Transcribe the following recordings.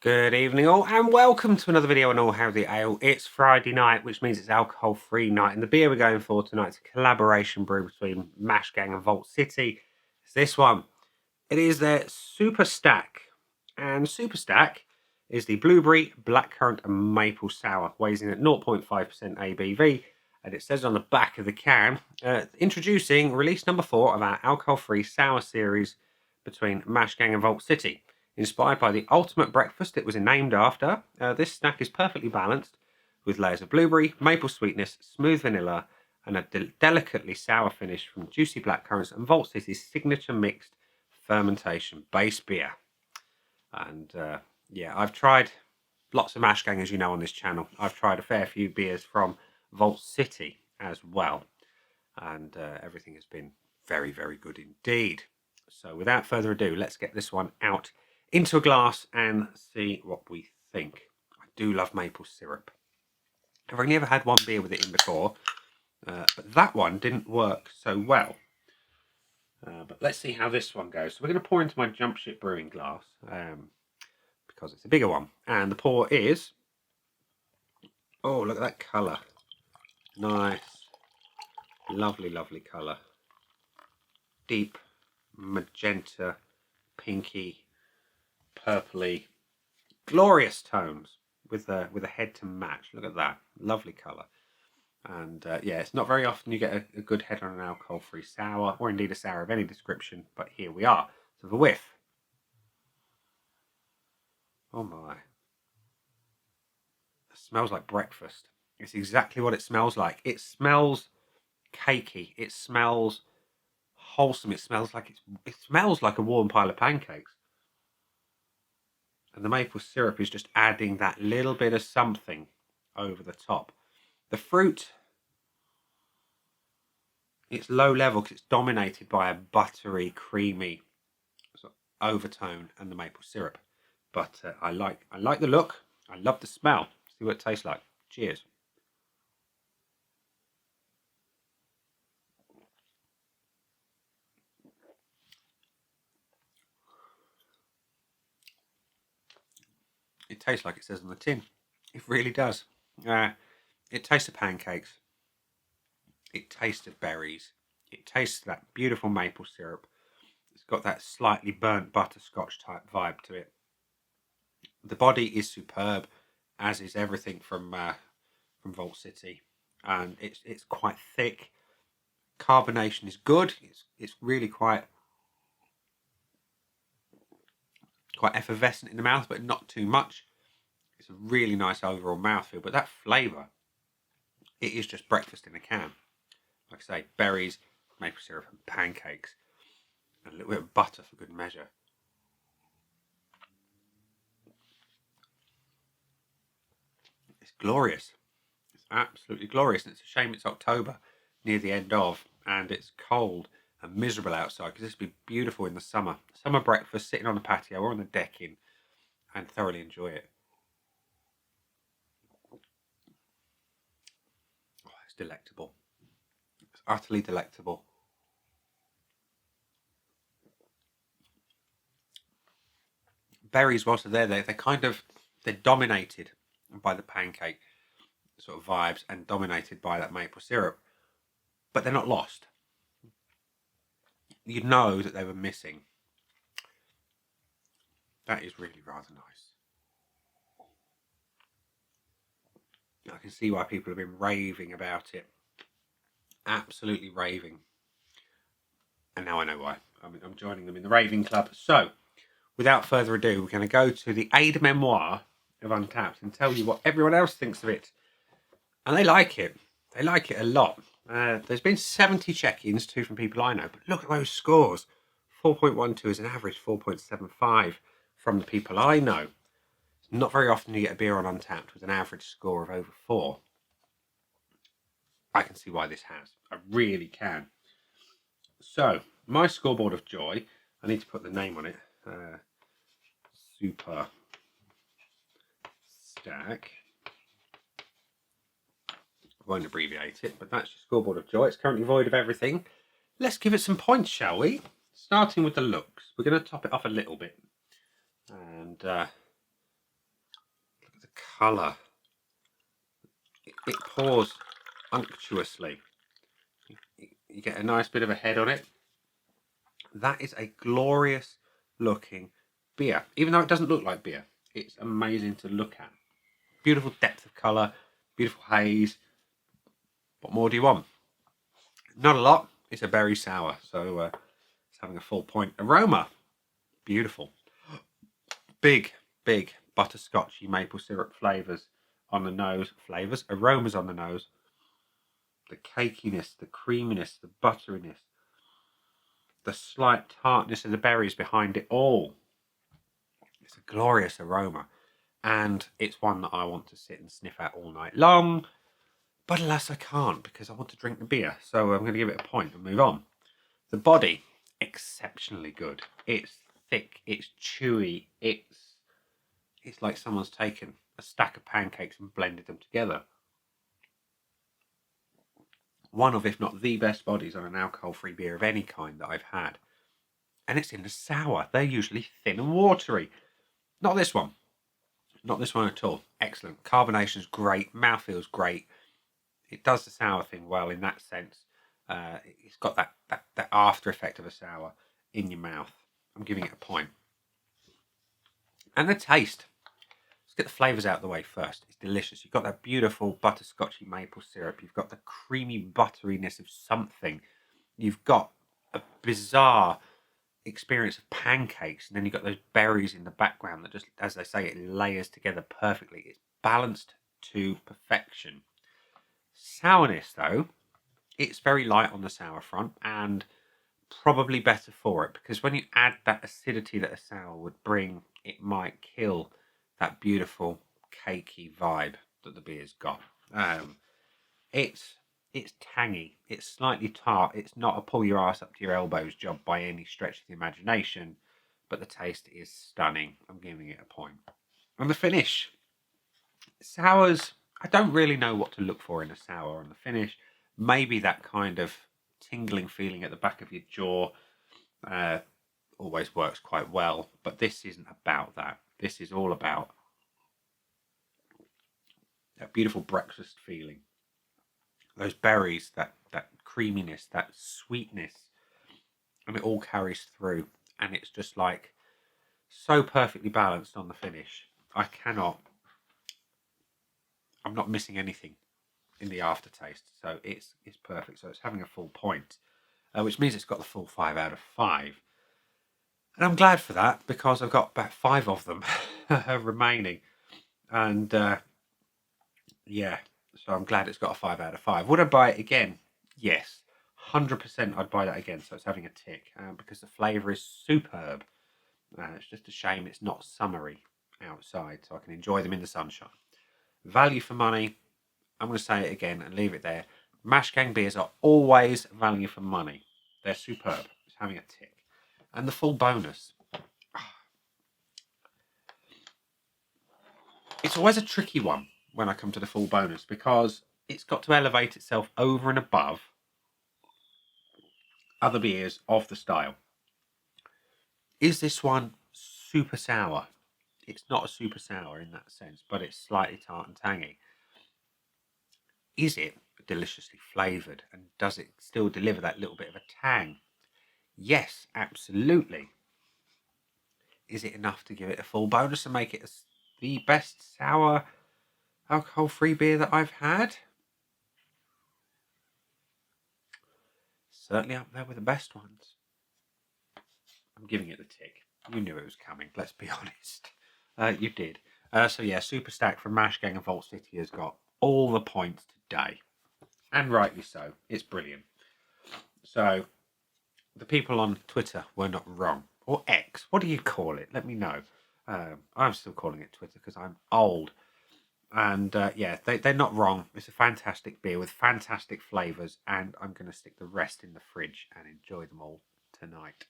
Good evening all and welcome to another video on All How the Ale. It's Friday night, which means it's alcohol-free night, and the beer we're going for tonight is a collaboration brew between Mash Gang and Vault City. It's this one. It is their Superstack, and Superstack is the blueberry, blackcurrant and maple sour, weighs in at 0.5% ABV, and it says on the back of the can, introducing release number 4 of our alcohol-free sour series between Mash Gang and Vault City. Inspired by the ultimate breakfast it was named after, this snack is perfectly balanced with layers of blueberry, maple sweetness, smooth vanilla, and a delicately sour finish from juicy blackcurrants and Vault City's signature mixed fermentation base beer. And yeah, I've tried lots of Mash Gang, as you know, on this channel. I've tried a fair few beers from Vault City as well, and everything has been very, very good indeed. So without further ado, let's get this one out into a glass and see what we think. I do love maple syrup. I've only ever had one beer with it in before, but that one didn't work so well. But let's see how this one goes. So we're going to pour into my Jump Ship Brewing glass because it's a bigger one. And the pour is... Oh, look at that colour. Nice. Lovely, lovely colour. Deep magenta, pinky, purpley, glorious tones with a head to match. Look at that, lovely colour. And yeah, it's not very often you get a good head on an alcohol-free sour, or indeed a sour of any description, but here we are. So the whiff. Oh my. It smells like breakfast. It's exactly what it smells like. It smells cakey. It smells wholesome. It smells like a warm pile of pancakes. And the maple syrup is just adding that little bit of something over the top. The fruit, it's low level because it's dominated by a buttery, creamy sort of overtone and the maple syrup. But I like the look. I love the smell. See what it tastes like. Cheers. It tastes like it says on the tin. It really does. It tastes of pancakes. It tastes of berries. It tastes of that beautiful maple syrup. It's got that slightly burnt butterscotch type vibe to it. The body is superb, as is everything from Vault City, and it's quite thick. Carbonation is good. It's really quite effervescent in the mouth, but not too much. It's a really nice overall mouthfeel, but that flavour, it is just breakfast in a can. Like I say, berries, maple syrup and pancakes, and a little bit of butter for good measure. It's glorious. It's absolutely glorious, and it's a shame it's October, near the end of, and it's cold and miserable outside, because this would be beautiful in the summer. Summer breakfast, sitting on the patio or on the decking, and thoroughly enjoy it. Oh, it's delectable. It's utterly delectable. Berries, whilst they're there, they're dominated by the pancake sort of vibes and dominated by that maple syrup, but they're not lost. You know that they were missing. That is really rather nice. I can see why people have been raving about it. Absolutely raving. And now I know why. I'm joining them in the raving club. So, without further ado, we're going to go to the aide memoir of Untapped and tell you what everyone else thinks of it. And they like it. They like it a lot. There's been 70 check-ins, 2 from people I know, but look at those scores. 4.12 is an average 4.75 from the people I know. It's not very often you get a beer on Untapped with an average score of over 4. I can see why this has. I really can. So, my scoreboard of joy, I need to put the name on it. Superstack. I won't abbreviate it, but that's your scoreboard of joy. It's currently void of everything. Let's give it some points, shall we? Starting with the looks. We're going to top it off a little bit. And colour. It pours unctuously. You get a nice bit of a head on it. That is a glorious looking beer. Even though it doesn't look like beer, it's amazing to look at. Beautiful depth of colour, beautiful haze. What more do you want? Not a lot. It's a berry sour, so it's having a full point. Aroma, beautiful. Big butterscotchy maple syrup flavours on the nose. Aromas on the nose. The cakiness, the creaminess, the butteriness, the slight tartness of the berries behind it all. It's a glorious aroma, and it's one that I want to sit and sniff at all night long. But alas, I can't, because I want to drink the beer. So I'm going to give it a point and move on. The body, exceptionally good. It's thick, it's chewy, it's like someone's taken a stack of pancakes and blended them together. One of, if not the best bodies on an alcohol-free beer of any kind that I've had. And it's in the sour. They're usually thin and watery. Not this one. Not this one at all. Excellent. Carbonation's great. Mouthfeel's great. It does the sour thing well in that sense. It's got that after effect of a sour in your mouth. I'm giving it a point. And the taste. Let's get the flavours out of the way first. It's delicious. You've got that beautiful butterscotchy maple syrup. You've got the creamy butteriness of something. You've got a bizarre experience of pancakes, and then you've got those berries in the background that just, as they say, it layers together perfectly. It's balanced to perfection. Sourness, though, it's very light on the sour front, and probably better for it, because when you add that acidity that a sour would bring, it might kill that beautiful cakey vibe that the beer's got. It's tangy, it's slightly tart, it's not a pull your ass up to your elbows job by any stretch of the imagination, but the taste is stunning. I'm giving it a point. And the finish. Sours, I don't really know what to look for in a sour on the finish. Maybe that kind of tingling feeling at the back of your jaw always works quite well, but this isn't about that. This is all about that beautiful breakfast feeling. Those berries, that creaminess, that sweetness, and it all carries through, and it's just like so perfectly balanced on the finish. I'm not missing anything in the aftertaste, so it's perfect. So it's having a full point, which means it's got the full 5 out of 5. And I'm glad for that, because I've got about 5 of them remaining. And yeah, so I'm glad it's got a 5 out of 5. Would I buy it again? Yes, 100% I'd buy that again. So it's having a tick, because the flavour is superb. It's just a shame it's not summery outside, so I can enjoy them in the sunshine. Value for money, I'm going to say it again and leave it there. Mash Gang beers are always value for money. They're superb. It's having a tick. And the full bonus. It's always a tricky one when I come to the full bonus, because it's got to elevate itself over and above other beers of the style. Is this one super sour? It's not a super sour in that sense, but it's slightly tart and tangy. Is it deliciously flavoured, and does it still deliver that little bit of a tang? Yes, absolutely. Is it enough to give it a full bonus and make it the best sour alcohol-free beer that I've had? Certainly up there with the best ones. I'm giving it the tick. You knew it was coming, let's be honest. You did. So yeah, Superstack from Mash Gang and Vault City has got all the points today. And rightly so. It's brilliant. So the people on Twitter were not wrong. Or X. What do you call it? Let me know. I'm still calling it Twitter because I'm old. And yeah, they're not wrong. It's a fantastic beer with fantastic flavours, and I'm going to stick the rest in the fridge and enjoy them all tonight.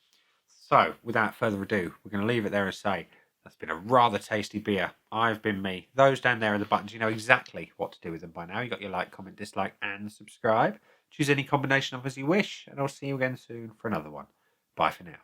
So, without further ado, we're going to leave it there and say, that's been a rather tasty beer. I've been me. Those down there are the buttons. You know exactly what to do with them by now. You got your like, comment, dislike, and subscribe. Choose any combination of as you wish, and I'll see you again soon for another one. Bye for now.